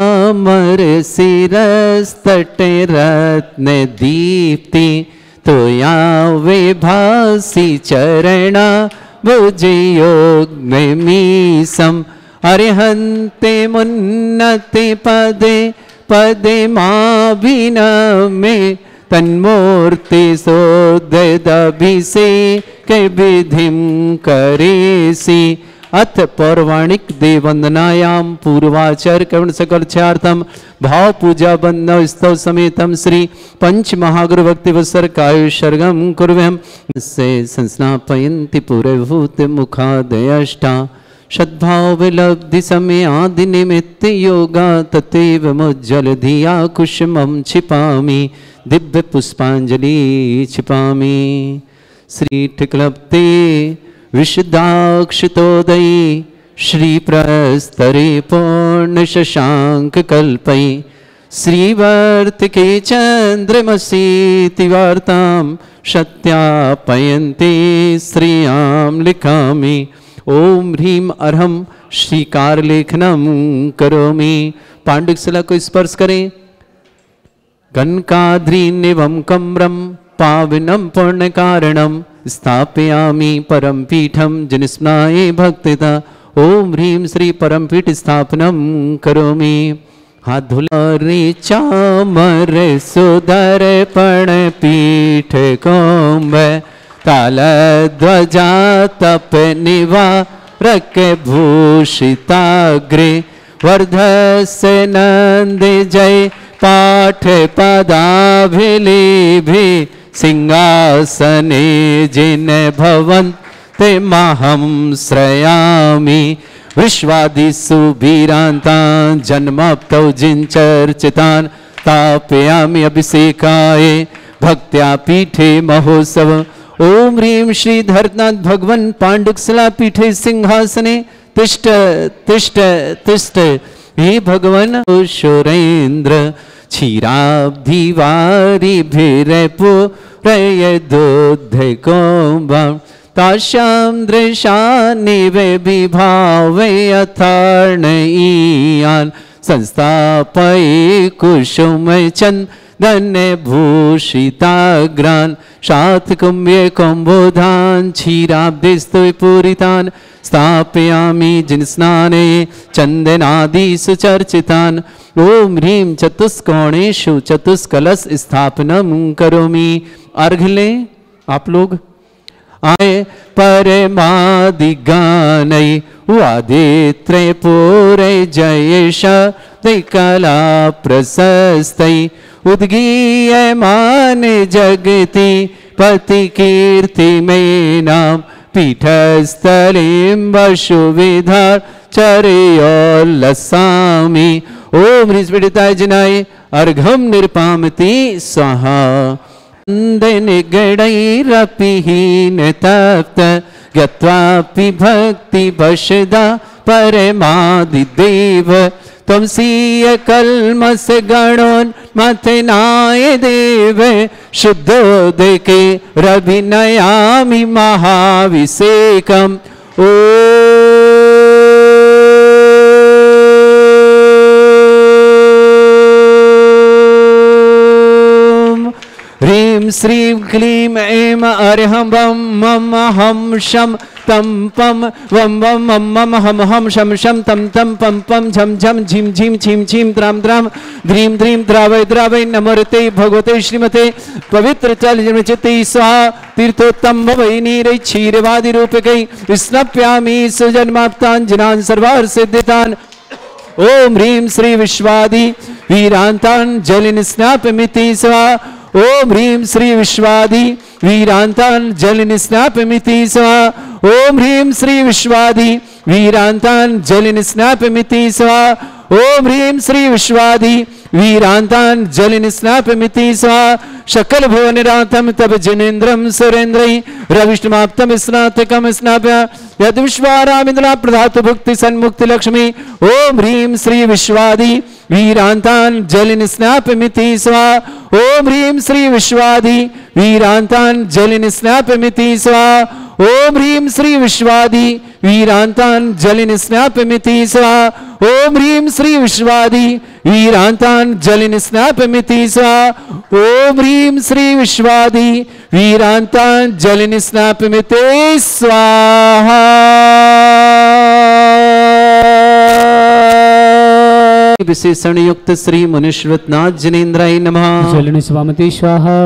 अमर शिरस्तटे रत्न दीप्ति तोया विभासी चरणा भुजयोग्मीसम अरिहन्ते मुन्नते पदे पदे माभिनमे तन्मूर्ति सोदभिषेक विधिं करेसि अथ पौराणिक देववंदनायाम पूर्वाचार कवण सकलचार्थम भाव पूजा बंदव स्तव समेतम श्री पंच महागुरु भक्ति वसर काय शर्गम कुर्वम से संस्नापयन्ति पूर्वभूत मुखादयष्टा सद्भाव विलब्धि समय आदि निमित्त योगा तथैव मुज्जल धिया कुसुमं छिपामि दिव्य पुष्पांजलि छिपामि श्री ठिकलप्ते विशुद्धाक्षतोदयी श्री प्रस्तरे पूर्ण शशांक कल्पई श्रीवर्तिके चंद्रमसी तिवार्तां सत्यापयन्ते श्रियां लिखामि ओम ह्रीम अर्हम श्रीकार लेखनम करोमि। पांडुशिला को स्पर्श करें। कनकाद्रीनिवं कम्रम पावनम पुण्य कारणम स्थापयामि परम पीठम जनिस्मृणाये भक्तिता। ओम ह्रीम श्री परम पीठ स्थापनम करोमि। हाथ धुला रे चामर सुदर्पण पीठ कोम्ब ताल ध्वजा तप निवारक भूषिताग्रे वर्धस्य नंद जय पाठ पदाभिलेभि सिंहासने जिन भवन्ते महं श्रयामि विश्वादिषु वीरान्तान् जन्मप्तौ जिनचर्चितान् तापयामि अभिषेकाय भक्त्या पीठे महोत्सव। ओम ह्रीं श्री धरनाथ भगवन् पांडुशिला पीठे सिंहासने तिष्ठ तिष्ठ तिष्ठ। हे भगवन् सुरेन्द्र क्षीराब्धिवारिभिरपुरयदोद्धकोम्बं तास्यां दृशानिव विभावै अथार्णयीयान् संस्थापये कुसुमचन्दन भूषिताग्रान् शातकुम्भे कुम्भोधान् क्षीराब्धिस्तु पूरितान् स्थापयामि जिनस्नाने चन्दनादिषु चर्चितान्। ओम ह्रीं चतुष्कोणेषु चतुष्कलश स्थापनम करोमि। अर्घ लें आप लोग। आए परमादिगानै वादित्रे पूरे जयेश कला प्रशस्तै उद्गीयमान जगति पति कीर्ति में नाम पीठस्थलीं वसुविधार चर्योल्लसामि। ओम ह्रीस्फटिताय जिनाय अर्घम निर्पामति स्वाहा। निगडैरपिहीन तप्त गत्वापि भक्ति वशदा परमादिदेव त्वमसीय कल्मष गणोन्मथनाय देव शुद्धोदके रभिनयामि महाभिषेकम्। श्रीं क्लीं ऐं अर्हं वं मम हं शं तं पं वं वं मं मम हं हं शं शं तं तं पं पं झं झं झिं झिं छिं छिं द्रां द्रां द्रीं द्रीं द्रावय द्रावय नमोते भगवते श्रीमते पवित्र चलचित्ते स्वाहा। तीर्थोत्तम भवै नीरै क्षीरवादि रूपकै स्नप्यामि सुजन्माप्तान् जनान् सर्वार्थ सिद्धितान्। ओम ह्रीं श्री विश्वादि वीरान्तान् जलिन स्नापमिति स्वाहा। ओम ह्रीं श्री विश्वादि वीरान्तान् जलिन स्नापमिति स्वाहा। ओम ह्रीं श्री विश्वादि वीरान्तान् जलिन स्नापमिति स्वाहा। ओम ह्रीं श्री विश्वादि वीरान्तान् जलिन स्नापमिति स्वाहा। सकल भुवनराथम तब जनेन्द्रम सुरेन्द्रै रविष्टमाप्तम स्नातकम स्नाप्य यद विश्वारामिन्द्रा प्रधातु भुक्ति सन्मुक्ति लक्ष्मी। ओम ह्रीं श्री विश्वादि वीरान्तान् जलिन स्नापमिति स्वाहा। ओम ह्रीं श्री विश्वादि वीरान्तान् जलिन स्नापमिति स्वाहा। ओम ह्रीं श्री विश्वादि वीरान्ताञ्जलिनिस्नापमिति स्वाहा ॐ ह्रीं श्री विश्वादि वीरान्ताञ्जलिनिस्नापमिति स्वाहा ॐ ह्रीं श्री विश्वादि वीरान्ताञ्जलिनिस्नापमिति स्वाहा विशेषण युक्त श्री मुनीश्वरनाथ जिनेन्द्राय नमः जलनिस्वामति स्वाहा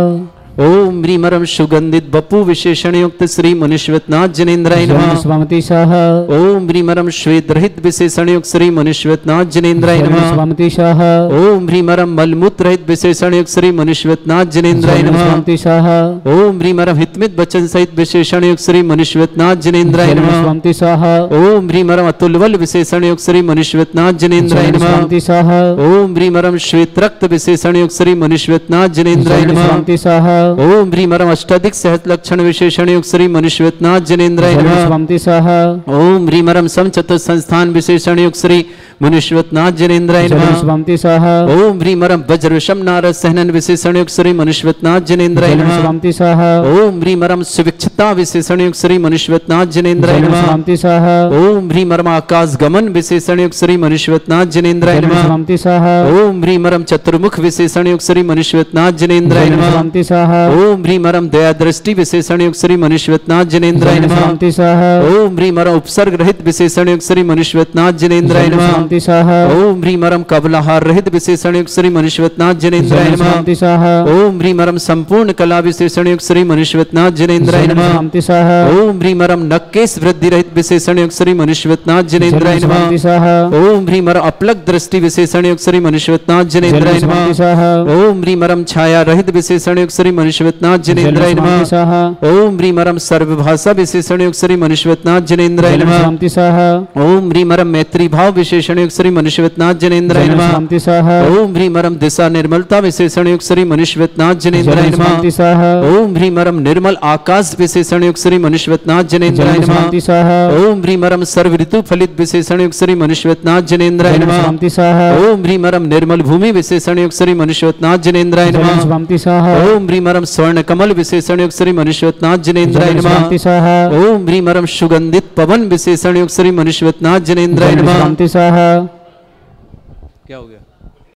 ओम ह्रीमरम सुगंधित बपु विशेषण युक्त श्री मुनीश्वरनाथ जिनेन्द्राय नमः जलनिस्वामति स्वाहा ओम ह्रीमरम श्वेत रहित विशेषण युक्त श्री मुनीश्वरनाथ जिनेन्द्राय नमः जलनिस्वामति स्वाहा ओम ह्रीमरम मलमूत्र रहित विशेषण युक्त श्री मुनीश्वरनाथ जिनेन्द्राय नमः जलनिस्वामति स्वाहा ओम ह्रीमरम हितमित वचन सहित विशेषण युक्त श्री मुनीश्वरनाथ जिनेन्द्राय नमः जलनिस्वामति स्वाहा ओम ह्रीमरम अतुलबल विशेषण युक्त श्री मुनीश्वरनाथ जिनेन्द्राय नमः जलनिस्वामति स्वाहा ओम ह्रीमरम श्वेत रक्त विशेषण युक्त श्री मुनीश्वरनाथ जिनेन्द्राय नमः जलनिस्वामति स्वाहा ओम ह्रीमरम अष्टाधिक सहत लक्षण विशेषण युक्त श्री मुनीश्वरनाथ जिनेन्द्राय नमः जलनिस्वामति स्वाहा ओम ह्रीमरम समचतुर संस्थान विशेषण युक्त श्री मुनीश्वरनाथ जिनेन्द्राय नमः जलनिस्वामति स्वाहा ओम ह्रीमरम वज्रविषम नारद सहनन विशेषण युक्त श्री मुनीश्वरनाथ जिनेन्द्राय नमः जलनिस्वामति स्वाहा ओम ह्रीमरम सुविक्षता विशेषण युक्त श्री मुनीश्वरनाथ जिनेन्द्राय नमः जलनिस्वामति स्वाहा ओम ह्रीमरम आकाश गमन विशेषण युक्त श्री मुनीश्वरनाथ जिनेन्द्राय नमः जलनिस्वामति स्वाहा ओम ह्रीमरम चतुर्मुख विशेषण युक्त श्री मुनीश्वरनाथ जिनेन्द्राय नमः जलनिस्वामति स्वाहा ओम ह्रीमरम दया दृष्टि विशेषण युक्त श्री मुनीश्वरनाथ जिनेन्द्राय नमः जलनिस्वामति स्वाहा ओम ह्रीमरम उपसर्ग रहित विशेषण युक्त श्री मुनीश्वरनाथ जिनेन्द्राय नमः जलनिस्वामति स्वाहा ओम ह्रीमरम कबलाहार रहित विशेषण युक्त श्री मुनीश्वरनाथ जिनेन्द्राय नमः जलनिस्वामति स्वाहा ओम ह्रीमरम संपूर्ण कला विशेषण युक्त श्री मुनीश्वरनाथ जिनेन्द्राय नमः जलनिस्वामति स्वाहा ओम ह्रीमरम नक्केश वृद्धि रहित विशेषण युक्त श्री मुनीश्वरनाथ जिनेन्द्राय नमः जलनिस्वामति स्वाहा ओम ह्रीमरम अपलक दृष्टि विशेषण युक्त श्री मुनीश्वरनाथ जिनेन्द्राय नमः जलनिस्वामति स्वाहा ओम ह्रीमरम छाया रहित विशेषण युक्त श्री मुनीश्वरनाथ जिनेन्द्राय नमः जलनिस्वामति स्वाहा ओम ह्रीमरम सर्वभाषा विशेषण युक्त श्री मुनीश्वरनाथ जिनेन्द्राय नमः जलनिस्वामति स्वाहा ओम ह्रीमरम मैत्री भाव विशेषण युक्त श्री मुनीश्वरनाथ जिनेन्द्राय नमः जलनिस्वामति स्वाहा ओम ह्रीमरम दिशा निर्मलता विशेषण युक्त श्री मुनीश्वरनाथ जिनेन्द्राय नमः जलनिस्वामति स्वाहा ओम ह्रीमरम निर्मल आकाश विशेषण युक्त श्री मुनीश्वरनाथ जिनेन्द्राय नमः जलनिस्वामति स्वाहा ओम ह्रीमरम सर्व ऋतु फलित विशेषण युक्त श्री मुनीश्वरनाथ जिनेन्द्राय नमः जलनिस्वामति स्वाहा ओम ह्रीमरम निर्मल भूमि विशेषण युक्त श्री मुनीश्वरनाथ जिनेन्द्राय नमः जलनिस्वामति स्वाहा ओम ह्रीमरम स्वर्ण कमल विशेषण युक्त श्री मुनीश्वरनाथ जिनेन्द्राय नमः जलनिस्वामति स्वाहा ओम ह्रीमरम सुगंधित पवन विशेषण युक्त श्री मुनीश्वरनाथ जिनेन्द्राय नमः जलनिस्वामति स्वाहा क्या हो गया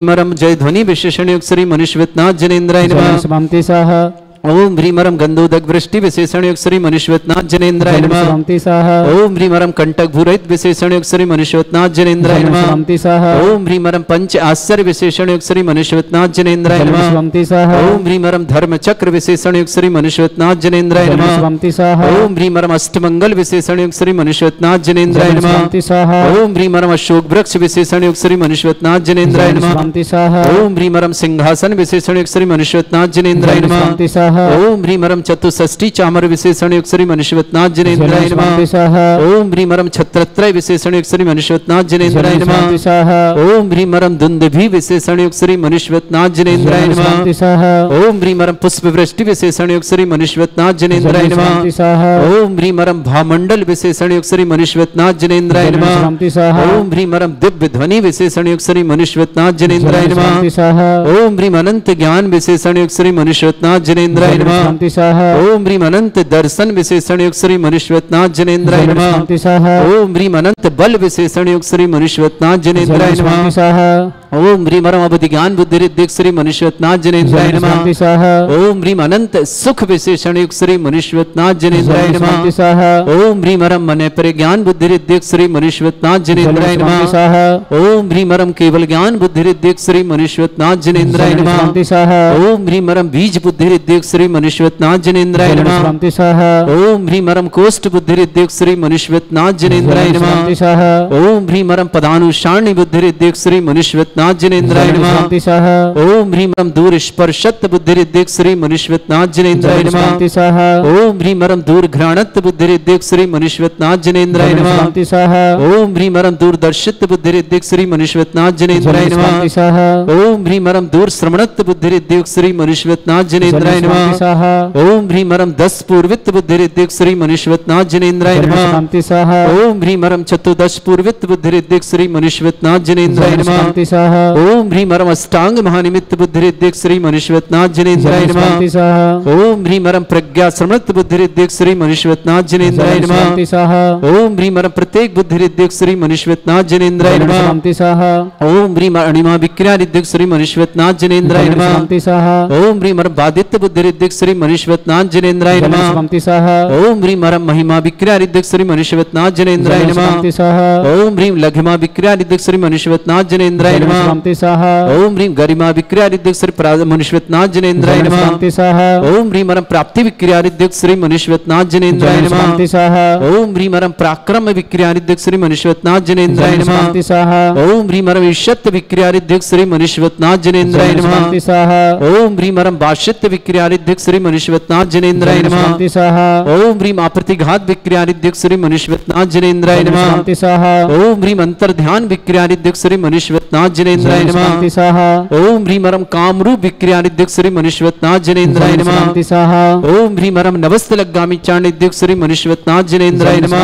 ह्रीमरम जय ध्वनि विशेषण युक्त श्री मुनीश्वरनाथ जिनेन्द्राय नमः जलनिस्वामति स्वाहा ओम ह्रीमरम गंधोदक वृष्टि विशेषण युक्त श्री मुनीश्वरनाथ जिनेन्द्राय नमः जलनिस्वामति स्वाहा ओम ह्रीमरम कंटक भूरहित विशेषण युक्त श्री मुनीश्वरनाथ जिनेन्द्राय नमः जलनिस्वामति स्वाहा ओम ह्रीमरम पंच आश्चर्य विशेषण युक्त श्री मुनीश्वरनाथ जिनेन्द्राय नमः जलनिस्वामति स्वाहा ओम ह्रीमरम धर्म चक्र विशेषण युक्त श्री मुनीश्वरनाथ जिनेन्द्राय नमः जलनिस्वामति स्वाहा ओम ह्रीमरम अष्टमंगल विशेषण युक्त श्री मुनीश्वरनाथ जिनेन्द्राय नमः जलनिस्वामति स्वाहा ओम ह्रीमरम अशोक वृक्ष विशेषण युक्त श्री मुनीश्वरनाथ जिनेन्द्राय नमः जलनिस्वामति स्वाहा ओम ह्रीमरम सिंहासन विशेषण युक्त श्री मुनीश्वरनाथ जिनेन्द्राय नमः जलनिस्वामति स्वाहा ओम ह्रीमरम चतुष्षष्ठी चामर विशेषण युक्त श्री मुनीश्वरनाथ जिनेन्द्राय नमः जलनिस्वामति स्वाहा ओम ह्रीमरम छत्रत्रय विशेषण युक्त श्री मुनीश्वरनाथ जिनेन्द्राय नमः जलनिस्वामति स्वाहा ओम ह्रीमरम दुंदुभि विशेषण युक्त श्री मुनीश्वरनाथ जिनेन्द्राय नमः जलनिस्वामति स्वाहा ओम ह्रीमरम पुष्प वृष्टि विशेषण युक्त श्री मुनीश्वरनाथ जिनेन्द्राय नमः जलनिस्वामति स्वाहा ओम ह्रीमरम भामंडल विशेषण युक्त श्री मुनीश्वरनाथ जिनेन्द्राय नमः जलनिस्वामति स्वाहा ओम ह्रीमरम दिव्य ध्वनि विशेषण युक्त श्री मुनीश्वरनाथ जिनेन्द्राय नमः जलनिस्वामति स्वाहा ओम ह्रीम अनंत ज्ञान विशेषण युक्त श्री मुनीश्वरनाथ जिनेन्द्राय नमः जलनिस्वामति स्वाहा ओम ह्रीम अनंत दर्शन विशेषण युक्त श्री मुनीश्वरनाथ जिनेन्द्राय नमः जलनिस्वामति स्वाहा ओम ह्रीम अनंत बल विशेषण युक्त श्री मुनीश्वरनाथ जिनेन्द्राय नमः जलनिस्वामति स्वाहा ओम ह्रीम अरम अवधि ज्ञान बुद्धि रिद्धि श्री मुनीश्वरनाथ जिनेन्द्राय नमः जलनिस्वामति स्वाहा ओम ह्रीम अनंत सुख विशेषण युक्त श्री मुनीश्वरनाथ जिनेन्द्राय नमः जलनिस्वामति स्वाहा ओम ह्रीम अरम मन परिज्ञान बुद्धि रिद्धि श्री मुनीश्वरनाथ जिनेन्द्राय नमः जलनिस्वामति स्वाहा ओम ह्रीम अरम केवल ज्ञान बुद्धि रिद्धि श्री मुनीश्वरनाथ जिनेन्द्राय नमः जलनिस्वामति स्वाहा ओम ह्रीम अरम बीज बुद्धि रिद्धि श्री मुनीश्वरनाथ जिनेन्द्राय नमः जलनिस्वामति स्वाहा ओम ह्रीम अरम कोष्ठ बुद्धि रिद्धि श्री मुनीश्वरनाथ जिनेन्द्राय नमः जलनिस्वामति स्वाहा ओम ह्रीम अरम पदानुसारणी बुद्धि रिद्धि श्री मुनीश्वरनाथ जिनेन्द्राय नमः जलनिस्वामति स्वाहा ओम ह्रीम अरम दूर स्पर्शत बुद्धि रिद्धि श्री मुनीश्वरनाथ जिनेन्द्राय नमः जलनिस्वामति स्वाहा ओम ह्रीम अरम दूर घ्राणत बुद्धि रिद्धि श्री मुनीश्वरनाथ जिनेन्द्राय नमः जलनिस्वामति स्वाहा ओम ह्रीम अरम दूरदर्शित बुद्धि रिद्धि श्री मुनीश्वरनाथ जिनेन्द्राय नमः जलनिस्वामति स्वाहा ओम ह्रीम अरम दूर श्रवणत बुद्धि रिद्धि श्री मुनीश्वरनाथ जिनेन्द्राय नमः जलनिस्वामति स्वाहा ओम ह्रीम अरम 10 पूर्वित बुद्धि रिद्धि श्री मुनीश्वरनाथ जिनेन्द्राय नमः जलनिस्वामति स्वाहा ओम ह्रीम अरम चतुर्दश पूर्वित बुद्धि रिद्धि श्री मुनीश्वरनाथ जिनेन्द्राय नमः जलनिस्वामति स्वाहा ओम ह्रीं मरम अष्टांग महानिमित्त बुद्धिरिद्दिक श्री मनुष्यवतनाथ जनेन्द्राय नमः। ओम ह्रीं मरम प्रज्ञा समृद्ध बुद्धिरिद्दिक श्री मनुष्यवतनाथ जनेन्द्राय नमः। ओम ह्रीं मरम प्रत्येक बुद्धिरिद्दिक श्री मनुष्यवतनाथ जनेन्द्राय नमः। ओम ह्रीं अणिमा विक्रियारिद्दिक श्री मनुष्यवतनाथ जनेन्द्राय नमः। ओम ह्रीं मरम बादित्य बुद्धिरिद्दिक श्री मनुष्यवतनाथ जनेन्द्राय नमः। ओम ह्रीं मरम महिमा विक्रियारिद्दिक श्री मनुष्यवतनाथ जनेन्द्राय नमः। ओम ह्रीं लघिमा विक्रियारिद्दिक श्री मनुष्यवतनाथ जनेन्द्राय नमः। ओम ह्रीं गरिमा विक्रियारिद्दिक श्री मनुष्यवतनाथ जनेन्द्राय नमः। ओम ह्रीं मरम प्राप्ति विक्रियारिद्दिक श्री मनुष्यवतनाथ जनेन्द्राय नमः। ओम ह्रीं मरम पराक्रम विक्रियारिद्दिक श्री मनुष्यवतनाथ जनेन्द्राय नमः। ओम ह्रीं मरम ईशत्व विक्रियारिद्दिक श्री मनुष्यवतनाथ जनेन्द्राय नमः। ओम ह्रीं मरम भाष्यत्व विक्रियारिद्दिक श्री मनुष्यवतनाथ जनेन्द्राय नमः। ओम ह्रीं अप्रतिघात विक्रियारिद्दिक श्री मनुष्यवतनाथ जनेन्द्राय नमः। ओम ह्रीं अंतर्ध्यान विक्रियारिद्दिक श्री मनुष्यवतनाथ जनेन्द्राय नमः। ओम ह्रीं मरम कामरूप विक्रियारिद्दिक श्री मनुष्यवतनाथ जनेन्द्राय नमः। ओम ह्रीं मरम नवस्तलगामी चारणिद्दिक श्री मनुष्यवतनाथ जनेन्द्राय नमः।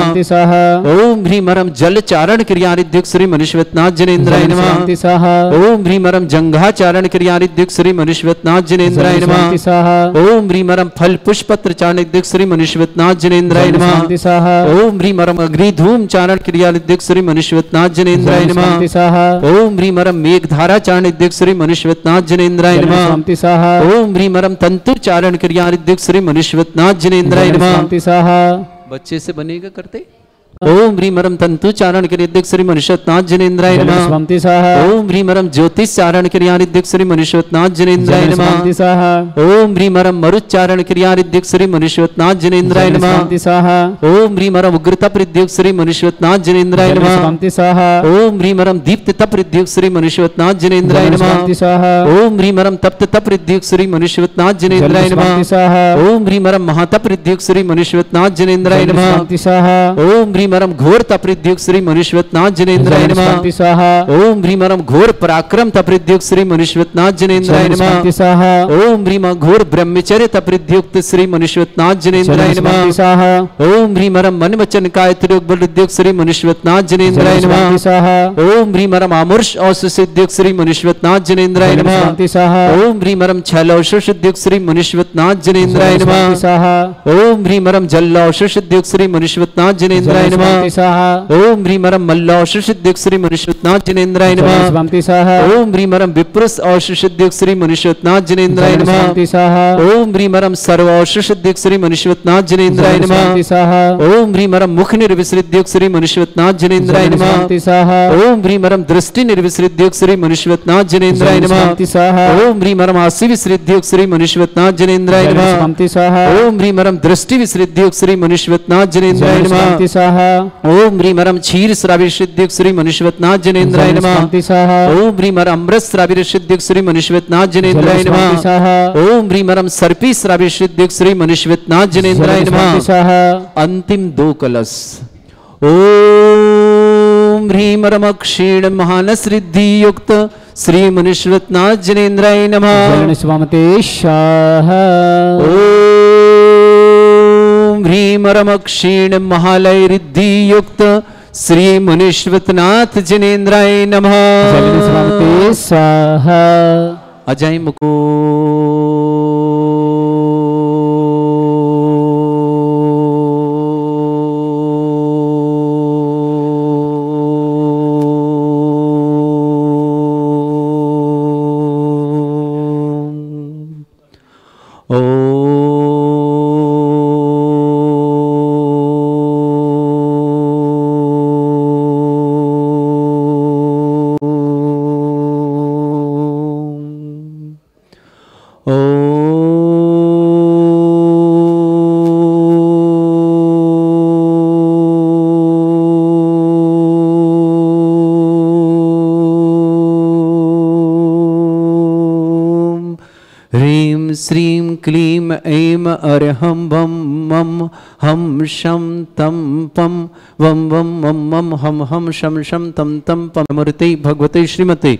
ओम ह्रीं मरम जल चारण क्रियारिद्दिक श्री मनुष्यवतनाथ जनेन्द्राय नमः। ओम ह्रीं मरम जंघा चारण क्रियारिद्दिक श्री मनुष्यवतनाथ जनेन्द्राय नमः। ओम ह्रीं मरम फल पुष्पत्र चारणिद्दिक श्री मनुष्यवतनाथ जनेन्द्राय नमः। ओम ह्रीं मरम अग्निधूम चारण क्रियारिद्दिक श्री मनुष्यवतनाथ जनेन्द्राय नमः। ओम ह्रीं मरम मेघधारा चारणिद्दिक श्री मनुष्यवतनाथ जनेन्द्राय नमः। ओम ह्रीं मरम तंतु चारण क्रियारिद्दिक श्री मनुष्यवतनाथ जनेन्द्राय नमः। बच्चे से बनेगा करते। ओम ह्रीं मरम तंतु चारण क्रियारिद्दिक श्री मनुष्यवतनाथ जनेन्द्राय नमः। ओम ह्रीं मरम ज्योतिष चारण क्रियारिद्दिक श्री मनुष्यवतनाथ जनेन्द्राय नमः। ओम ह्रीं मरम मरुच्चारण क्रियारिद्दिक श्री मनुष्यवतनाथ जनेन्द्राय नमः। ओम ह्रीं मरम उग्रता प्रद्युक्त श्री मनुष्यवतनाथ जनेन्द्राय नमः। ओम ह्रीं मरम दीप्त तप प्रद्युक्त श्री मनुष्यवतनाथ जनेन्द्राय नमः। ओम ह्रीं मरम तप्त तप प्रद्युक्त श्री मनुष्यवतनाथ जनेन्द्राय नमः। ओम ह्रीं मरम महातप प्रद्युक्त श्री मनुष्यवतनाथ जनेन्द्राय नमः। ओम ह्रीं मरम घोर तपृद्युक्त श्री मनुष्यवतनाथ जनेन्द्राय नमः। ओम ह्रीं मरम घोर पराक्रम तपृद्युक्त श्री मनुष्यवतनाथ जनेन्द्राय नमः। ओम ह्रीं मरम घोर ब्रह्मचर्य तपृद्युक्त श्री मनुष्यवतनाथ जनेन्द्राय नमः। ओम ह्रीं मरम मन वचन काय त्रियोग बलद्युक्त श्री मनुष्यवतनाथ जनेन्द्राय नमः। ओम ह्रीं मरम आमुर्ष औषसिद्युक्त श्री मनुष्यवतनाथ जनेन्द्राय नमः। ओम ह्रीं मरम छल औषसिद्युक्त श्री मनुष्यवतनाथ जनेन्द्राय नमः। ओम ह्रीं मरम जल औषसिद्युक्त श्री मनुष्यवतनाथ जनेन्द्राय नमः। ओम ह्रीं मरम मल्लौषसिद्युक्त श्री मनुष्यवतनाथ जनेन्द्राय नमः। ओम ह्रीं मरम विप्रस औषसिद्युक्त श्री मनुष्यवतनाथ जनेन्द्राय नमः। ओम ह्रीं मरम सर्वौषसिद्युक्त श्री मनुष्यवतनाथ जनेन्द्राय नमः। ओम ह्रीं मरम मुख निर्विसृद्युक्त श्री मनुष्यवतनाथ जनेन्द्राय नमः। ओम ह्रीं मरम दृष्टि निर्विसृद्युक्त श्री मनुष्यवतनाथ जनेन्द्राय नमः। ओम ह्रीं मरम आसि विसृद्युक्त श्री मनुष्यवतनाथ जनेन्द्राय नमः। ओम ह्रीं मरम दृष्टि विसृद्युक्त श्री मनुष्यवतनाथ जनेन्द्राय नमः। ओम ह्रीं मरम क्षीर श्राविसिद्युक्त श्री मनुष्यवतनाथ जनेन्द्राय नमः। ओम ह्रीं मरम अमृत श्राविसिद्युक्त श्री मनुष्यवतनाथ जनेन्द्राय नमः। ओम ह्रीं मरम सर्पी श्राविसिद्युक्त श्री मनुष्यवतनाथ जनेन्द्राय नमः। अंतिम 2 कलश। ओम ह्रीं मरम क्षीण महानस रिद्धि युक्त श्री मनुष्यवतनाथ जनेन्द्राय नमः। ओम ह्रीं मरम क्षीण महालय रिद्धि युक्त श्री मनुष्यवतनाथ जनेन्द्राय नमः। अजय मुको श्रीं क्लीं ऐं अर्हं वं मं हम शं तं पं वं वं मं मं हम शं शं तं तं पं मूर्ते भगवते श्रीमते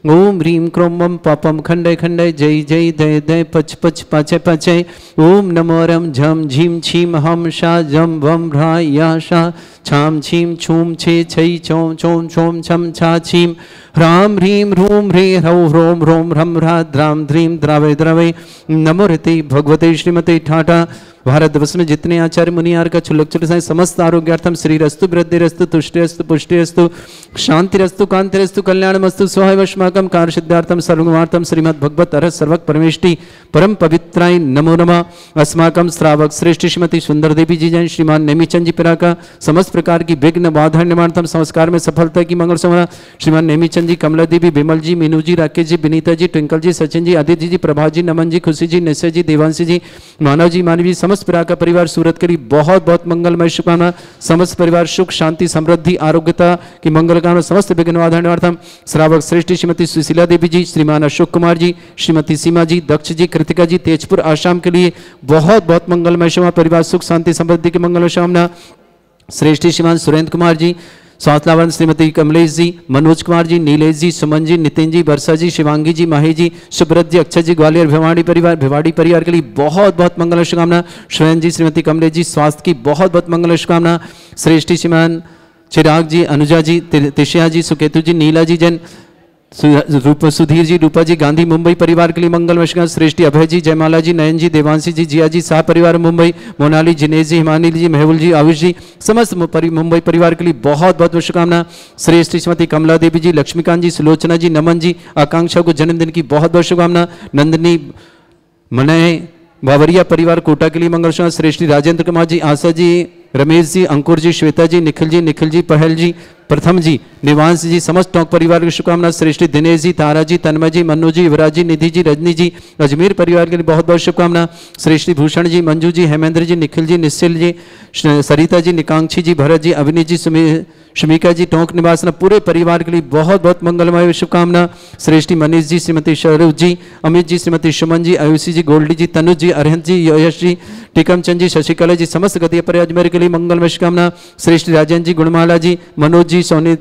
ओम ह्रीं क्रों मं पापं खंडय खंडय जय जय दय दय पच पच पाचय पाचय ओम नमो रम झम झीम छीम हम शा जम वम भ्रा या शा छाम छीम छूम छे छई चोम चोम छोम छम छा छीम ह्राम ह्रीं ह्रूं ह्रे ह्रौ ह्रों ह्रों ह्रम ह्रा द्राम ध्रीं द्रावय द्रवय नमो ऋते भगवते श्रीमते ठाठा। भारतवर्ष में जितने आचार्य मुनियार का छुलक साई समस्त आरोग्यार्थम श्रीरस्तु वृद्धिरस्तु तुष्टिरस्तु पुष्टिरस्तु शांतिरस्तु कांतिरस्तु कल्याणमस्तु स्वाहावश्माकम कार्य सिद्धार्थम सर्वगुणार्थम श्रीमद् भगवत अरहत सर्वक परमेष्टि परम पवित्राय नमो नमः। अस्माकम श्रावक श्रेष्ठ श्रीमती सुंदर देवी जी जैन श्रीमान नेमीचंद जी पिरा का समस्त प्रकार की विघ्न बाधा निवारणतम संस्कार में सफलता की मंगल समरा श्रीमान नेमीचंद जी, कमला देवी, बिमल जी, मीनू जी, राकेश जी, विनीता जी, ट्विंकल जी, सचिन जी, आदित्य जी, प्रभा जी, नमन जी, खुशी जी, निश्चय जी, देवांशी जी, मानव जी, मानवी, समस्त प्रकार का परिवार सूरत के लिए बहुत बहुत मंगलमय शुभकामना। समस्त परिवार सुख शांति समृद्धि आरोग्यता की मंगल कामना। समस्त विघ्न बाधा निवारणतम श्रावक श्रेष्ठ श्रीमती सुशीला देवी जी, श्रीमान अशोक कुमार जी, श्रीमती सीमा जी, दक्ष जी, कृतिका जी, तेजपुर आसाम के लिए बहुत बहुत मंगलमय शुभ परिवार सुख शांति समृद्धि की मंगल कामना। श्रेष्ठ श्रीमान सुरेंद्र कुमार जी, स्वास्थ्यवान श्रीमती कमलेश जी, मनोज कुमार जी, नीलेश जी, सुमन जी, नितिन जी, वर्षा जी, शिवांगी जी, माही जी, सुब्रत जी, अक्षय जी, ग्वालियर भिवाड़ी परिवार के लिए बहुत बहुत मंगल शुभकामना। श्रेयन जी, श्रीमती कमलेश जी, स्वास्थ्य की बहुत बहुत मंगल शुभकामना। श्रेष्ठी श्रीमान चिराग जी, अनुजा जी, तिशिया जी, सुकेतु जी, नीला जी जैन, सुधीर जी, रूपा जी, गांधी मुंबई परिवार के लिए मंगल शुभकामना। श्रेष्ठी अभय जी, जयमाला जी, नयन जी, देवांशी जी, जिया जी, शाह परिवार मुंबई, मोनाली, जिनेश जी, हिमानी जी, मेहुल जी, आयुष जी, समस्त मुंबई परिवार के लिए बहुत बहुत शुभकामना। श्रेष्ठ श्रीमती कमला देवी जी, लक्ष्मीकांत जी, सुलोचना जी, नमन जी, आकांक्षा को जन्मदिन की बहुत बहुत शुभकामना। नंदिनी मनय बावरिया परिवार कोटा के लिए मंगल शुभकामना। श्रेष्ठी राजेंद्र कुमार जी, आशा जी, रमेश जी, अंकुर जी, श्वेता जी, निखिल जी, पहल जी, प्रथम जी, निवांश जी, समस्त टोंक परिवार की शुभकामना। श्रेष्ठी दिनेश जी, तारा जी, तन्मय जी, मन्नू जी, युवराज जी, निधि जी, रजनी जी, अजमेर परिवार के लिए बहुत बहुत शुभकामना। श्रेष्ठी भूषण जी, मंजू जी, हेमेंद्र जी, निखिल जी, निश्चिल जी, सरिता जी, निकांक्षी जी, भरत जी, अविनी जी, शमिका जी, टोंक निवासना पूरे परिवार के लिए बहुत बहुत मंगलमय शुभकामना। श्रेष्ठी मनीष जी, श्रीमती शरूफ जी, अमित जी, श्रीमती सुमन जी, आयुषी जी, गोल्डी जी, तनुज जी, अरहंत जी, यश जी, टीकम चंद जी, शशिकला जी, समस्त गति पर अजमेर के लिए मंगलमय शुभकामना। श्रेष्ठी राजन जी, गुणमाला जी, मनोज जी, सोनी,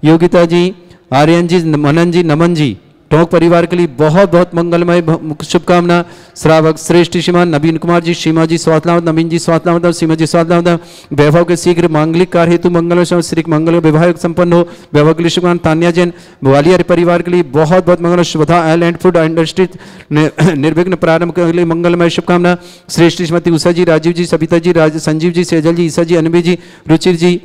योगिता जी, आर्यन जी, मनन जी, नमन जी, टोंक परिवार के लिए बहुत बहुत मंगलमय शुभकामना। श्रावक श्रेष्ठ श्रीमान नवीन कुमार जी, सीमा जी स्वातलावत, नवीन जी स्वातलावत, सीमा जी स्वातलावत, वैभव के शीघ्र मांगलिक कार्य हेतु मंगल श्री मंगल विवाह संपन्न हो। वैभव के लिए शुभकामना। तान्या जैन ग्वालियर परिवार के लिए बहुत बहुत मंगल। Shubhada oil and food industry निर्विघ्न प्रारंभ के लिए मंगलमय शुभकामना। श्रेष्ठ श्रीमती उषा जी, राजीव जी, सविता जी, संजीव जी, सेजल जी, ईसा जी, अनबी जी, रुचिर जी,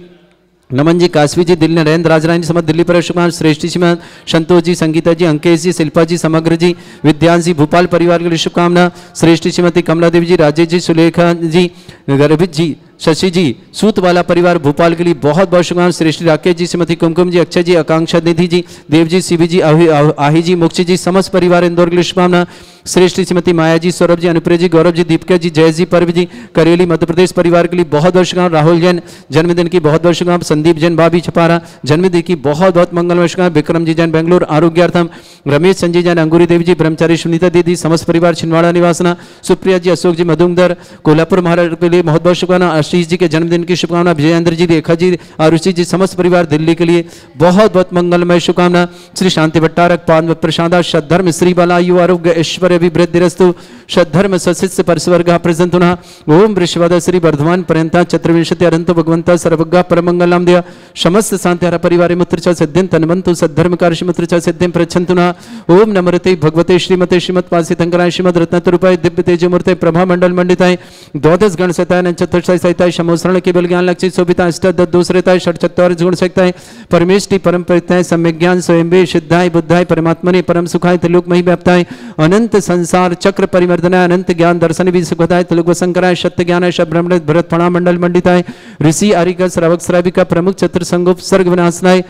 नमन जी, काशवी जी, दिल्ली नरेंद्र राजरानी समस्त दिल्ली पर शुभकामना। श्रेष्ठी श्रीमान संतोष जी, संगीता जी, अंकेश जी, शिल्पा जी, समग्र जी, विद्यांश जी, भोपाल परिवार के लिए शुभकामना। श्रेष्ठी श्रीमती कमला देवी जी, राजेश जी, सुलेखा जी, गर्भित जी, शशि जी, सूतवाला परिवार भोपाल के लिए बहुत बहुत शुभकामना। श्रेष्ठी राकेश जी, श्रीमती कुमकुम जी, अक्षय जी, आकांक्षा निधि जी, देव जी, शिवी जी, आही जी, मोक्षी जी, समस्त परिवार इंदौर के लिए शुभकामना। श्रेष्ठी श्रीमती माया जी, सौरभ जी, अनुप्रिया जी, गौरव जी, दीपिका जी, जय जी, पर्व जी, करेली मध्य प्रदेश परिवार के लिए बहुत बहुत शुभकामना। राहुल जैन जन्मदिन की बहुत बहुत शुभकामना। संदीप जैन भाभी छपारा जन्मदिन की बहुत बहुत मंगलमय शुभकामना। विक्रम जी जैन बेंगलुरु आरोग्यार्थम। रमेश संजय जैन, अंगूरी देवी जी, ब्रह्मचारी सुनीता दीदी, समस्त परिवार छिंदवाड़ा निवासना। सुप्रिया जी, अशोक जी, मधुमदर कोल्हापुर महाराष्ट्र के लिए बहुत बहुत शुभकामना। आशीष जी के जन्मदिन की शुभकामना। विजयेंद्र जी, रेखा जी, आरुषि जी, समस्त परिवार दिल्ली के लिए बहुत बहुत मंगलमय शुभकामना। श्री शांति भट्टारक पाद प्रसादा सद्धर्म श्री बलायु आरोग्य ऐश्वर्य अभिवृद्धिरस्तु सद्धर्म सशिष्य परस्वर्ग प्रसन्ना। ओम वृषभद श्री वर्धमान पर्यंता चतुर्विंशति अरंत भगवंता सर्वज्ञ परमंगलम दिया समस्त शांति परिवार मुत्रचा सिद्धिं तन्वन्तु सद्धर्म कार्य मुत्रचा सिद्धिं प्रच्छन्तु ना। ओम नमरते भगवते श्रीमते श्रीमत्पासितंकराय श्रीमद रत्नतरूपाय दिव्य तेजमूर्ते प्रभा मंडल मंडिताय द्वादश गण सताय चतुर्षय सहिताय समोसरण केवल ज्ञान लक्षित शोभिता अष्टद दूसरेताय षट चत्वार गुण सकताय परमेष्टि परम परिताय सम्यक ज्ञान स्वयं सिद्धाय बुद्धाय परमात्मने परम सुखाय त्रिलोकमयी व्याप्ताय अनंत संसार चक्र परिवर्तनाय अनंत ज्ञान दर्शन भी सुखदाय त्रिलोक शंकराय सत्य ज्ञान ब्रह्मण भरत फणा मंडल मंडिताय ऋषि आरिका श्रावक श्राविका प्रमुख चतुर्संगोप सर्ग विनाशनाय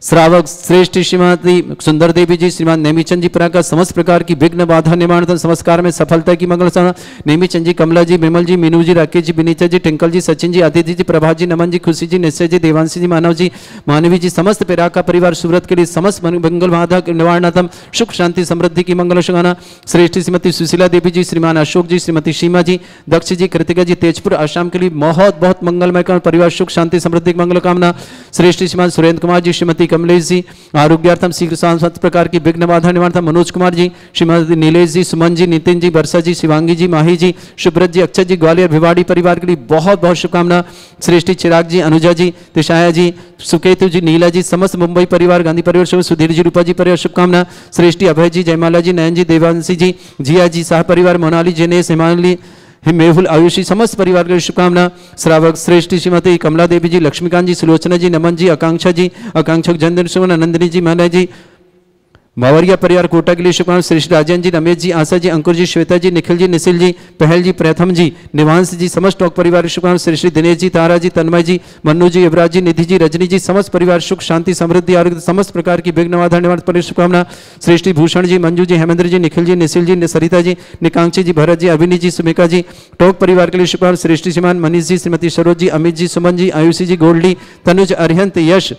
श्रावक श्रेष्ठ श्रीमती सुंदर देवी जी, श्रीमान नेमीचंद जी परा का समस्त प्रकार की विघ्न बाधा निवारण संस्कार में सफलता की मंगल साधना। नेमीचंद जी, कमला जी, विमल जी, मीनू जी, राकेश जी, विनीता जी, टिंकल जी, सचिन जी, आदित्य जी, प्रभा जी, नमन जी, खुशी जी, निश्चय जी, देवांशी जी, मानव जी, मानवी जी, समस्त पेरा का परिवार सूरत के लिए समस्त मंगल बाधा निवारणार्थम सुख शांति समृद्धि की मंगल शुभाना। श्रेष्ठ श्रीमती सुशीला देवी जी, श्रीमान अशोक जी, श्रीमती सीमा जी, दक्ष जी, कृतिका जी, तेजपुर आसाम के लिए बहुत बहुत मंगलमय परिवार सुख शांति समृद्धि की मंगल कामना। श्रेष्ठ श्रीमान सुरेंद्र कुमार जी, श्रीमती कमलेश जी, आरोग्यार्थम शीघ्र समस्त प्रकार की विघ्न बाधा निवारण। मनोज कुमार जी, श्रीमती नीलेश जी, सुमन जी, नितिन जी, वर्षा जी, शिवांगी जी, माही जी, शुभ्रत जी, अक्षय जी, ग्वालियर भिवाड़ी परिवार के लिए लिए बहुत बहुत शुभकामना। श्रेष्ठी चिराग जी, अनुजा जी, तिशाया जी, सुकेतु जी, नीला जी, समस्त मुंबई परिवार, गांधी परिवार, सुधीर जी, रूपा जी परिवार शुभकामना। श्रेष्ठी अभय जी, जयमाला जी, नयन जी, देवांशी जी, जिया जी, शाह परिवार, मोनाली, जनेश, हिमाली, मेहुल, आयुषी, समस्त परिवार के शुभकामना। श्रावक श्रेष्ठी श्रीमती कमला देवी जी, लक्ष्मीकांत जी, सुलोचना जी, नमन जी, आकांक्षा जी, आकांक्षा जयेंद्र सुमन, नंदिनी जी, माला जी, मावरिया परिवार कोटा के लिए शुभकामना। श्रेष्ठ राजन जी, रमेश जी, आशा जी, अंकुर जी, श्वेता जी, निखिल जी, निसिल जी, पहल जी, प्रथम जी, निवांश जी, समस्त टॉक परिवार शुभकामना। श्रेष्ठ दिनेश जी, तारा जी, तन्मय जी, मन्नू जी, युवराज जी, निधि जी, रजनी जी, समस्त परिवार सुख शांति समृद्धि आरोग्य समस्त प्रकार की विघ्न बाधा निवारण पर शुभकामना। श्रेष्ठ भूषण जी, मंजू जी, हेमेंद्र जी, निखिल जी, निसिल जी, सरिता जी, निकांक्षी जी, भरत जी, अभिनी जी, सुमिका जी, टॉक परिवार के लिए शुभकामना। श्रेष्ठ श्रीमान मनीष जी, श्रीमती सरोज जी, अमित जी, सुमन जी, आयुषी जी, गोल्डी, तनुज, अरिहंत, यश,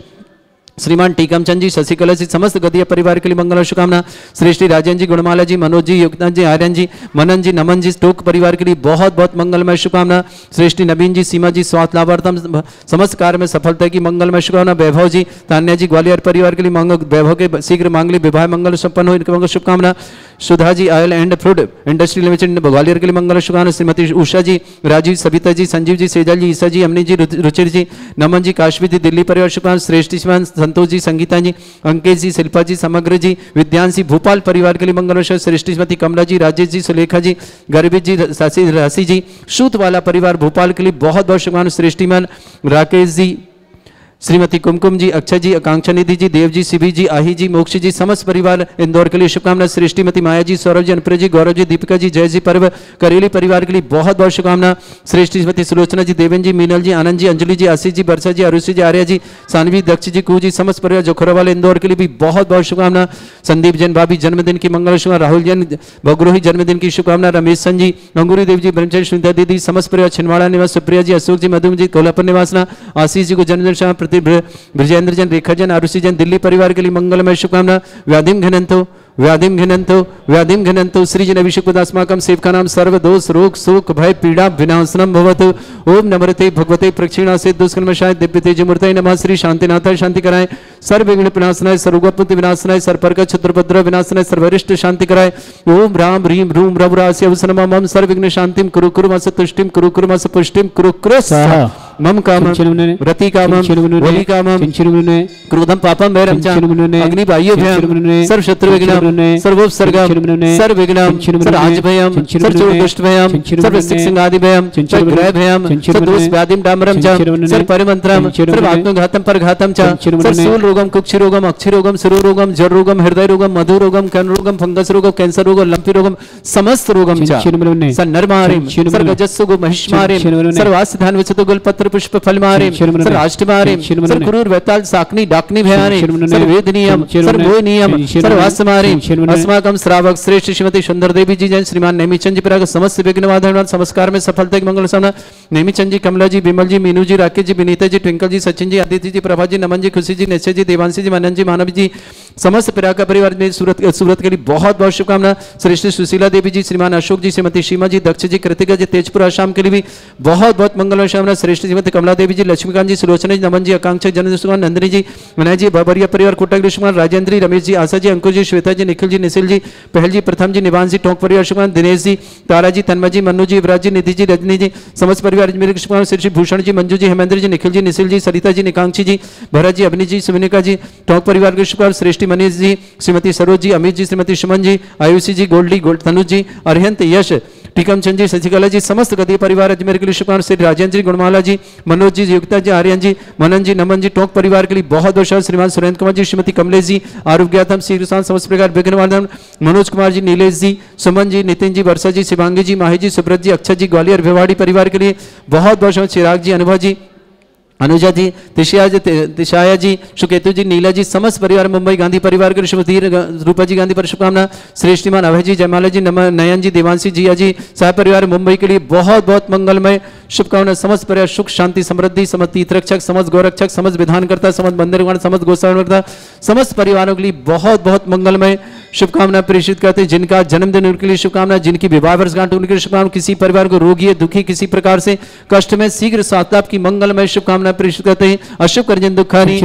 श्रीमान टीकमचंद जी, शशिकला जी, समस्त गदीय परिवार के लिए मंगल और शुभकामना। श्रेष्ठी राजन जी, गुणमाला जी, मनोज जी, युक्ता जी, आर्यन जी, मनन जी, नमन जी, टोक परिवार के लिए बहुत बहुत मंगलमय शुभकामना। श्रेष्ठी नवीन जी, सीमा जी, स्वास्थ्य लाभार्थम समस्त कार्य में सफलता की मंगलमय शुभकामना। वैभव जी, तान्या जी, ग्वालियर परिवार के लिए मंगल, वैभव के शीघ्र मांगलिक विवाह मंगल संपन्न हो, इनके मंगल शुभकामना। Sudha ji, oil and food industry limited Gwalior के लिए मंगल शुभकामना। श्रीमती उषा जी, राजीव, सविता जी, संजीव जी, सेजल जी, ईसा जी, अमनी जी, रुचिर जी, नमन जी, काश्मी जी, दिल्ली परिवार शुभकामना। श्रेष्ठी श्रीमान संतोष जी, संगीता जी, अंकित जी, शिल्पा जी, समग्र जी, विद्यांशी, भोपाल परिवार के लिए मंगल। श्रेष्ठी श्रीमती कमला जी, राजेश जी, सुलेखा जी, गर्भित जी, राशि जी, सूत वाला परिवार भोपाल के लिए बहुत बहुत शुभकामना। श्रेष्ठीमान राकेश जी, श्रीमती कुमकुम जी, अक्षय जी, आकांक्षा निधि जी, देव जी, शिवी जी, आही जी, मोक्षी जी, समस्त परिवार इंदौर के लिए शुभकामना। श्रेष्ठीमती माया जी, सौरभ जी, अनुप्रिया जी, गौरव जी, दीपिका जी, जय जी, पर्व करेली परिवार के लिए बहुत बहुत शुभकामना। श्रेष्ठी श्रीमती सुलोचना जी, देवेन जी, मीनल जी, आनंद जी, अंजलि जी, आशीष जी, वर्षा जी, आरुषि जी, आर्या जी, सानवी, दक्ष जी, कू जी, समस्त परिवार जोखरा वाले इंदौर के लिए भी बहुत बहुत शुभकामना। संदीप जैन भाभी जन्मदिन की मंगल शुभकामना। राहुल जैन बगरोही जन्मदिन की शुभकामना। रमेश सन जी, अंगूरी देव जी, ब्रह्मचारी सुनीता दीदी, समस्त परिवार छिंदवाड़ा निवास, सुप्रिया जी, अशोक जी, मधुम जी, कोल्हापुर निवासना, आशीष जी को जन्मदिन प्रति ब्रजेंद्र जन, रेखा जन, आरुषि जन, दिल्ली परिवार के लिए मंगलमय शुभकामना। व्याधिम घनंतो, व्याधिम घनंतो, व्याधिम घनंतो, श्री जन अभिषेक पदास्माकम सेवका नाम सर्व दोष रोग शोक भय पीड़ा विनाशनम भवतु। ओम नमरते भगवते प्रक्षिणा से दुष्कर्मशाय दिव्य तेज मूर्तये नमः। श्री शांतिनाथाय शांति कराए, सर्व विघ्न विनाशनाय, सर्वगुप्त विनाशनाय, सर्पर्क क्षत्रभद्र विनाशनाय, सर्वरिष्ट शांति कराए। ओम राम ह्रीम रूम रवरास्य अवसनमः मम सर्व विघ्न शांतिम कुरु कुरु मस तुष्टिम कुरु कुरु मस पुष्टिम कुरु कुरु मम कामम रति कामम वली कामम क्रोधम पापम वैरम च अग्नि बाह्य भयम सर्व शत्रु विघ्नम सर्वोपसर्गम सर्व विघ्नम सर्व आज भयम सर्व चोर दुष्ट भयम सर्व सिंहादि भयम सर्व ग्रह भयम सर्व दोष व्याधिम डामरम च सर्व परिमंत्रम सर्व आत्मघातम परघातम च सर्व सूल रोगम कुक्षि रोगम अक्षि रोगम शिरो रोगम जर रोगम हृदय रोगम मधु रोगम कर्ण रोगम फंगस रोगम कैंसर रोगम लंपी रोगम समस्त रोगम च स नरमारिम सर्व गजस्सु महिष्मारिम सर्व आस्धान विचतो गुलपत्र पुष्प फल मारे सर राष्ट्र मारे सर क्रूर वैताल साकनी डाकनी भयाने सर वेद नियम सर मोह नियम सर वास मारे अस्माकम श्रावक श्रेष्ठ श्रीमती सुंदर देवी जी जैन श्रीमान नेमीचंद जी पर समस्त विघ्न बाधा समस्कार में सफलता की मंगल सामना। नेमीचंद जी, कमला जी, विमल जी, मीनू जी, राकेश जी, विनीता जी, ट्विंकल जी, सचिन जी, आदित्य जी, प्रभा जी, नमन जी, खुशी जी, निश्चय जी, देवांशी जी, मनन जी, मानव जी, समस्त परिवार का परिवार में सूरत के लिए बहुत बहुत शुभकामना। श्रेष्ठ सुशीला देवी जी, श्रीमान अशोक जी, श्रीमती सीमा जी, दक्ष जी, कृतिका जी, तेजपुर आसाम के लिए भी बहुत बहुत मंगल कामना। श्रेष्ठ श्रीमती कमला देवी जी, लक्ष्मीकांत जी, सुलोचना जी, नमन जी, आकांक्षा जन, नंदिनी जी, विनय जी, बबरिया परिवार कोटा के शुभकामना। राजेंद्र, रमेश जी, आशा जी, अंकुर जी, श्वेता जी, निखिल जी, निसिल जी, पहल जी, प्रथम जी, निवांश जी, टोंक परिवार शुभकामना। दिनेश जी, तारा जी, तन्मय जी, मन्नू जी, युवराज जी, निधि जी, रजनी जी, समस्त परिवार मेरे शुभकामना। श्री भूषण जी, मंजू जी, हेमेंद्र जी, निखिल जी, निसिल जी, सरिता जी, निकांक्षी जी, भरत जी, अभिनी जी, सुमिनिका जी, टोंक परिवार के शुभकामना। श्रेष्ठी मनीष जी, श्रीमती सरोज जी, अमित जी, श्रीमती सुमन जी, आयुषी जी, गोल्डी तनुज जी, अरिहंत, यश, टीकमचंद जी, शशिकला जी, समस्त गदीय परिवार अजमेर के लिए शुभकामना। श्री राजेंद्र जी, गुणमाला जी, मनोज जी, युक्ता जी, आर्यन जी, मनन जी, नमन जी, टोंक परिवार के लिए बहुत बहुत श्रीमान सुरेंद्र कुमार जी, श्रीमती कमलेश जी, आरोग्यातम शीर्षान समस्त प्रकार विघ्नवर्धन, मनोज कुमार जी, नीलेश जी, सुमन जी, नितिन जी, वर्षा जी, शिवांगी जी, माही जी, सुब्रत जी, अक्षय जी, ग्वालियर भिवाड़ी परिवार के लिए बहुत बहुत चिराग जी, अनुभव जी, अनुजा जी, तिशाया जी, सुकेतु जी, नीला जी, समस्त परिवार मुंबई गांधी परिवार के शुभधीर रूपा जी गांधी पर शुभकामना। श्रेष्ठीमान अभय जी, जयमाला जी, नयन जी, देवांशी जिया जी, सह परिवार मुंबई के लिए बहुत बहुत मंगलमय शुभकामना। समस्त परिवार सुख शांति समृद्धि, समस्त तीर्थरक्षक, समस्त गौरक्षक, समस्त विधानकर्ता, समस्त मंदिर समस्त गोसावनकर्ता, समस्त परिवारों के लिए बहुत बहुत मंगलमय शुभकामना प्रेषित करते हैं। जिनका जन्मदिन उनके लिए शुभकामना, जिनकी विवाह वर्षगांठ उनके लिए शुभकामना, किसी परिवार को रोगी है, दुखी, किसी प्रकार से कष्ट में शीघ्र स्वास्थ्य लाभ की मंगलमय शुभकामना प्रेषित करते हैं। अशुभ कर्जन दुखानी,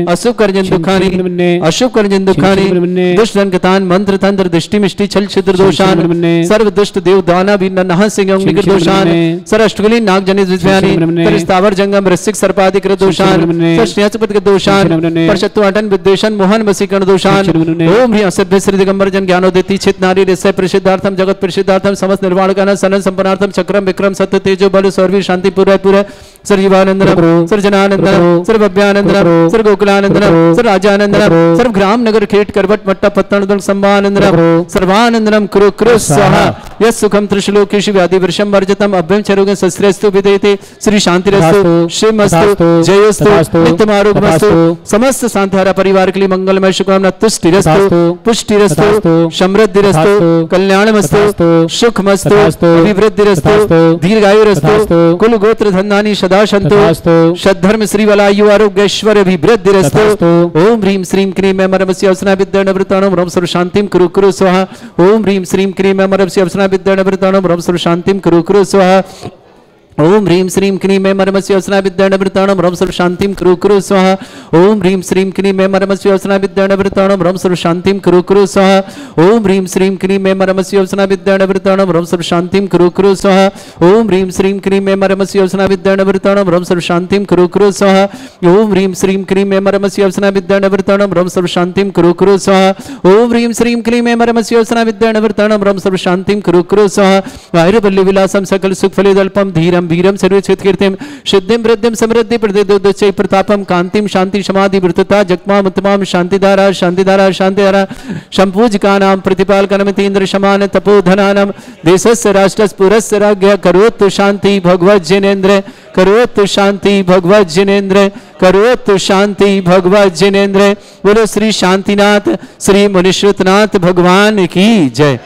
अशुभ कर्जन दुखानी, अशुभ कर्जन दुखानी, दुष्ट धन मंत्र तंत्र दृष्टि मिष्टि छल छिद्र दोषान, सर्व दुष्ट देव दाना भी नह सिंह निकट दोषान, सर अष्टकुली नाग जनित विद्यानी, स्थावर जंगम रसिक सर्पाधिक दोषान, सर दोषान, परशत्वाटन विद्वेषण मोहन वसीकरण दोषान, ओम ह्रीं असभ्य श्री दिगंबर जन ज्ञानोदिति चित नारी ऋषय प्रसिद्धार्थम जगत प्रसिद्धार्थम समस्त निर्वाण का सनन संपन्नार्थम चक्रम विक्रम सत्य तेजो बल सौरवी शांति पूरा सर जीवानंदनम, सर जनानंदनम, सर भव्यानंदनम, सर गोकुलानंदनम, सर राजानंदनम, सर ग्राम नगर खेट करवट मट्टा पत्तन संभानंदनम, सर्वानंदनम कुरु कुरु स्वाहा, यस सुखम त्रिशलोकेश व्याधि वर्षम वर्जतम अभ्यम चरोगं सस्त्रस्तु विदेते, श्री शांतिरस्तु शिवमस्तु जयोस्तु नित्यमारोग्यमस्तु, समस्त शांतिहारा परिवार के लिए मंगलमय शुभकामना, तुष्टिरस्तु पुष्टिरस्तु समृद्धिरस्तु कल्याणमस्तु सुखमस्तु अभिवृद्धिरस्तु दीर्घायुरस्तु कुल गोत्र धन्यानि सदा सन्तु सद्धर्म श्री वलायु आरोग्य ऐश्वर्य अभिवृद्धिरस्तु। ओम ह्रीं श्रीं क्रीं मरमस्य अवसना विद्या नवृताणं रम सर्व शांतिं कुरु कुरु स्वाहा। ओम ह्रीं श्रीं क्रीं मरमस्य अवसना विद्या नवृताणं रम सर्व शांतिं कुरु कुरु स्वाहा। ओम ह्रीं श्रीं क्रीं मरमस्य अवसना विद्या नवृताणं रम सर्व शांतिं कुरु कुरु स्वाहा। ओम ह्रीं श्रीं क्रीं मरमस्य अवसना विद्या नवृताणं रम सर्व शांतिं कुरु कुरु स्वाहा। ओम ह्रीं श्रीं क्रीं मरमस्य अवसना विद्या नवृताणं रम सर्व शांतिं कुरु कुरु स्वाहा। ओम ह्रीं श्रीं क्रीं मरमस्य अवसना विद्या नवृताणं रम सर्व शांतिं कुरु कुरु स्वाहा। ओम ह्रीं श्रीं क्रीं मरमस्य अवसना विद्या नवृताणं रम सर्व शांतिं कुरु कुरु स्वाहा। ओम ह्रीं श्रीं क्रीं मरमस्य अवसना विद्या नवृताणं रम सर्व शांतिं कुरु कुरु स्वाहा। वायुर्वल्ली विलासं सकल सुख फलिदल्पं धीरं वीरं सर्वचित कीर्तिं सिद्धिं वृद्धिं समृद्धि प्रदेदोदचै प्रतापं कांतिं शांति समाधि वृतता जगमाम उत्तमाम शांतिधारा शांतिधारा शांतिधारा संपूजकानां प्रतिपालकनमितीन्द्र शमान तपोधनानां देशस्य राष्ट्रस्य पुरस्य राज्ञः करोतु शांति भगवत् जिनेन्द्र करोतु शांति भगवत् जिनेन्द्र करोतु शांति भगवत् जिनेन्द्र। बोलो श्री शांतिनाथ श्री मुनिश्रुतनाथ भगवान की जय।